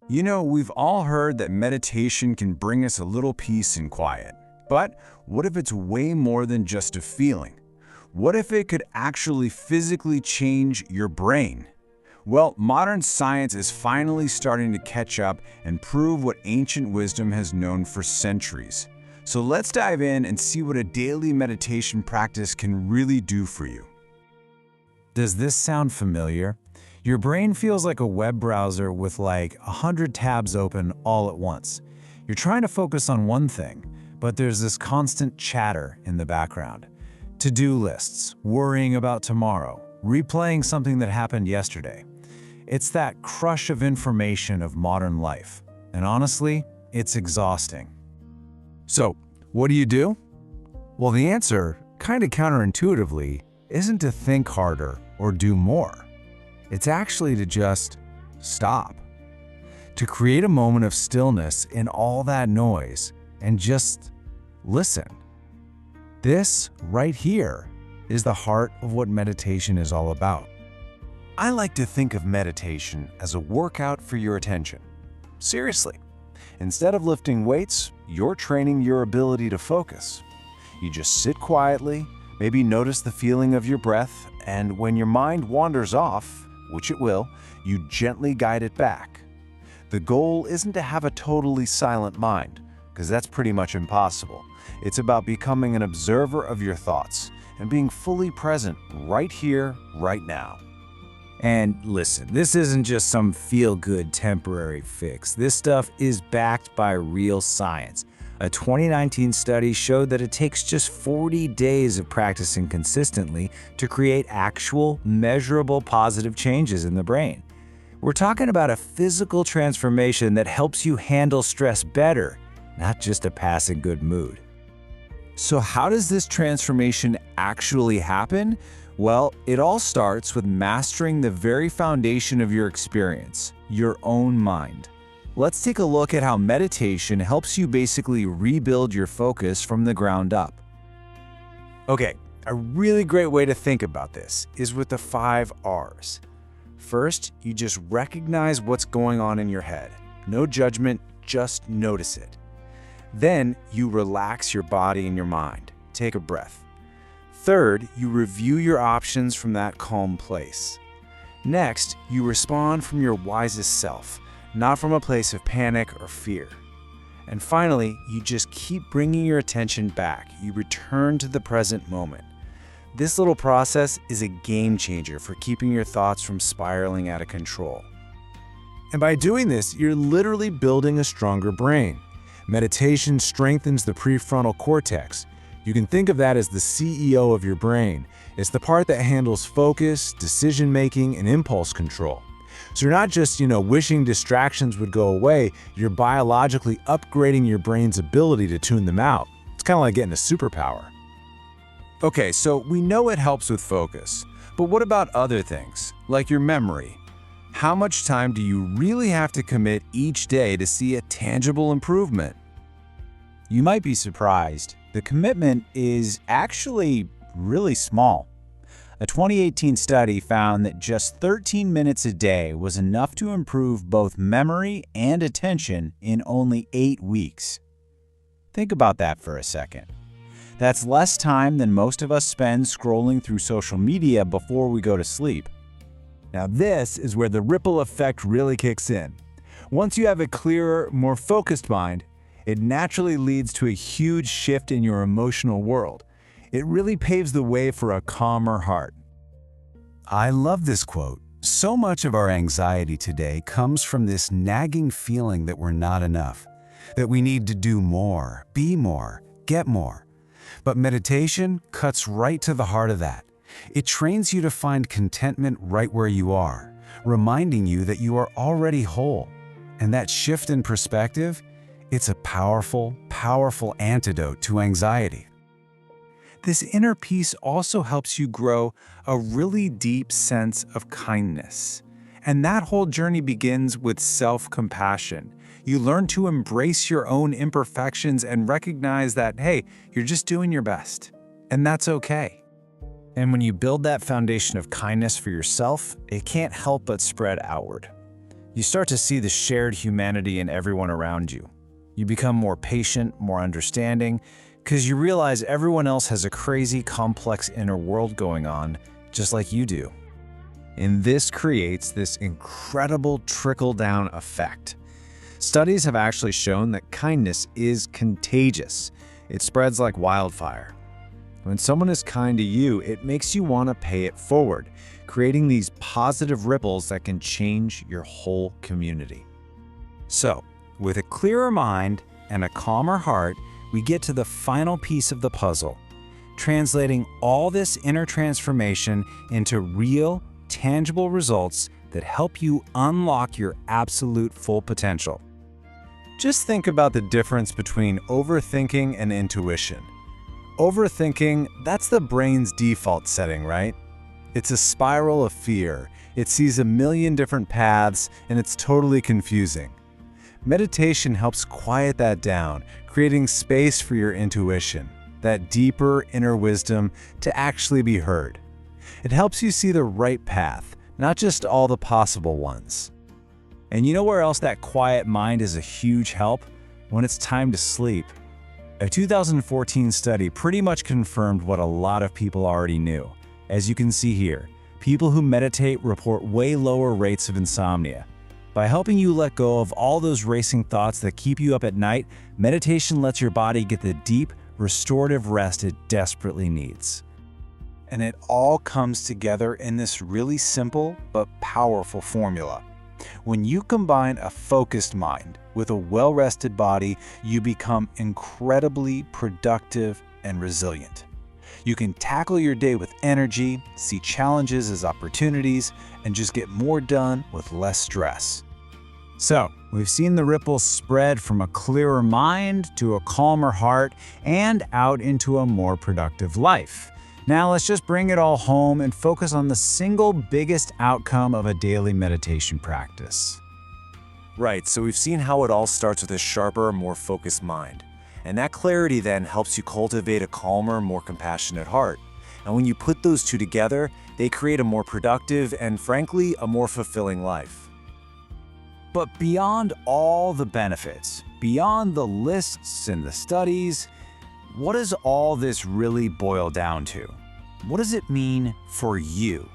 You know, we've all heard that meditation can bring us a little peace and quiet. But what if it's way more than just a feeling? What if it could actually physically change your brain? Well, modern science is finally starting to catch up and prove what ancient wisdom has known for centuries. So let's dive in and see what a daily meditation practice can really do for you. Does this sound familiar? Your brain feels like a web browser with like 100 tabs open all at once. You're trying to focus on one thing, but there's this constant chatter in the background. To-do lists, worrying about tomorrow, replaying something that happened yesterday. It's that crush of information of modern life. And honestly, it's exhausting. So, what do? Well, the answer, kind of counterintuitively, isn't to think harder or do more. It's actually to just stop. To create a moment of stillness in all that noise and just listen. This right here is the heart of what meditation is all about. I like to think of meditation as a workout for your attention. Seriously. Instead of lifting weights, you're training your ability to focus. You just sit quietly, maybe notice the feeling of your breath, and when your mind wanders off, which it will, you gently guide it back. The goal isn't to have a totally silent mind, because that's pretty much impossible. It's about becoming an observer of your thoughts and being fully present right here, right now. And listen, this isn't just some feel-good temporary fix. This stuff is backed by real science. A 2019 study showed that it takes just 40 days of practicing consistently to create actual, measurable positive changes in the brain. We're talking about a physical transformation that helps you handle stress better, not just a passing good mood. So how does this transformation actually happen? Well, it all starts with mastering the very foundation of your experience, your own mind. Let's take a look at how meditation helps you basically rebuild your focus from the ground up. Okay, a really great way to think about this is with the 5 R's. First, you just recognize what's going on in your head. No judgment, just notice it. Then, you relax your body and your mind. Take a breath. Third, you review your options from that calm place. Next, you respond from your wisest self, not from a place of panic or fear. And finally, you just keep bringing your attention back. You return to the present moment. This little process is a game changer for keeping your thoughts from spiraling out of control. And by doing this, you're literally building a stronger brain. Meditation strengthens the prefrontal cortex. You can think of that as the CEO of your brain. It's the part that handles focus, decision-making, and impulse control. So you're not just, wishing distractions would go away, you're biologically upgrading your brain's ability to tune them out. It's kind of like getting a superpower. Okay, so we know it helps with focus, but what about other things, like your memory? How much time do you really have to commit each day to see a tangible improvement? You might be surprised. The commitment is actually really small. A 2018 study found that just 13 minutes a day was enough to improve both memory and attention in only 8 weeks. Think about that for a second. That's less time than most of us spend scrolling through social media before we go to sleep. Now this is where the ripple effect really kicks in. Once you have a clearer, more focused mind, it naturally leads to a huge shift in your emotional world. It really paves the way for a calmer heart. I love this quote. So much of our anxiety today comes from this nagging feeling that we're not enough, that we need to do more, be more, get more. But meditation cuts right to the heart of that. It trains you to find contentment right where you are, reminding you that you are already whole. And that shift in perspective, it's a powerful, powerful antidote to anxiety. This inner peace also helps you grow a really deep sense of kindness. And that whole journey begins with self-compassion. You learn to embrace your own imperfections and recognize that, hey, you're just doing your best. And that's okay. And when you build that foundation of kindness for yourself, it can't help but spread outward. You start to see the shared humanity in everyone around you. You become more patient, more understanding, because you realize everyone else has a crazy, complex inner world going on, just like you do. And this creates this incredible trickle-down effect. Studies have actually shown that kindness is contagious. It spreads like wildfire. When someone is kind to you, it makes you want to pay it forward, creating these positive ripples that can change your whole community. So, with a clearer mind and a calmer heart, we get to the final piece of the puzzle, translating all this inner transformation into real, tangible results that help you unlock your absolute full potential. Just think about the difference between overthinking and intuition. Overthinking, that's the brain's default setting, right? It's a spiral of fear. It sees a million different paths, and it's totally confusing. Meditation helps quiet that down, creating space for your intuition, that deeper inner wisdom to actually be heard. It helps you see the right path, not just all the possible ones. And you know where else that quiet mind is a huge help? When it's time to sleep. A 2014 study pretty much confirmed what a lot of people already knew. As you can see here, people who meditate report way lower rates of insomnia. By helping you let go of all those racing thoughts that keep you up at night, meditation lets your body get the deep, restorative rest it desperately needs. And it all comes together in this really simple but powerful formula. When you combine a focused mind with a well-rested body, you become incredibly productive and resilient. You can tackle your day with energy, see challenges as opportunities, and just get more done with less stress. So, we've seen the ripples spread from a clearer mind to a calmer heart and out into a more productive life. Now let's just bring it all home and focus on the single biggest outcome of a daily meditation practice. Right, so we've seen how it all starts with a sharper, more focused mind. And that clarity then helps you cultivate a calmer, more compassionate heart. And when you put those two together, they create a more productive and, frankly, a more fulfilling life. But beyond all the benefits, beyond the lists and the studies, what does all this really boil down to? What does it mean for you?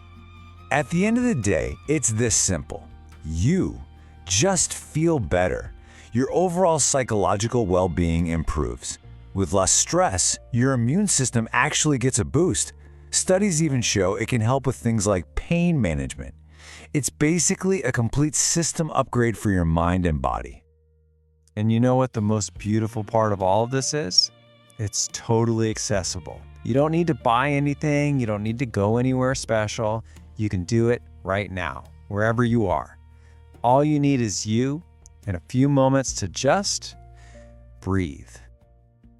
At the end of the day, it's this simple. You just feel better. Your overall psychological well-being improves. With less stress, your immune system actually gets a boost. Studies even show it can help with things like pain management. It's basically a complete system upgrade for your mind and body. And you know what the most beautiful part of all of this is? It's totally accessible. You don't need to buy anything. You don't need to go anywhere special. You can do it right now, wherever you are. All you need is you and a few moments to just breathe.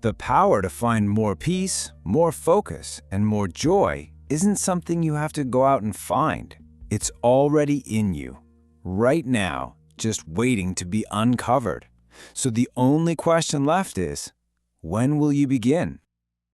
The power to find more peace, more focus, and more joy isn't something you have to go out and find. It's already in you, right now, just waiting to be uncovered. So the only question left is, when will you begin?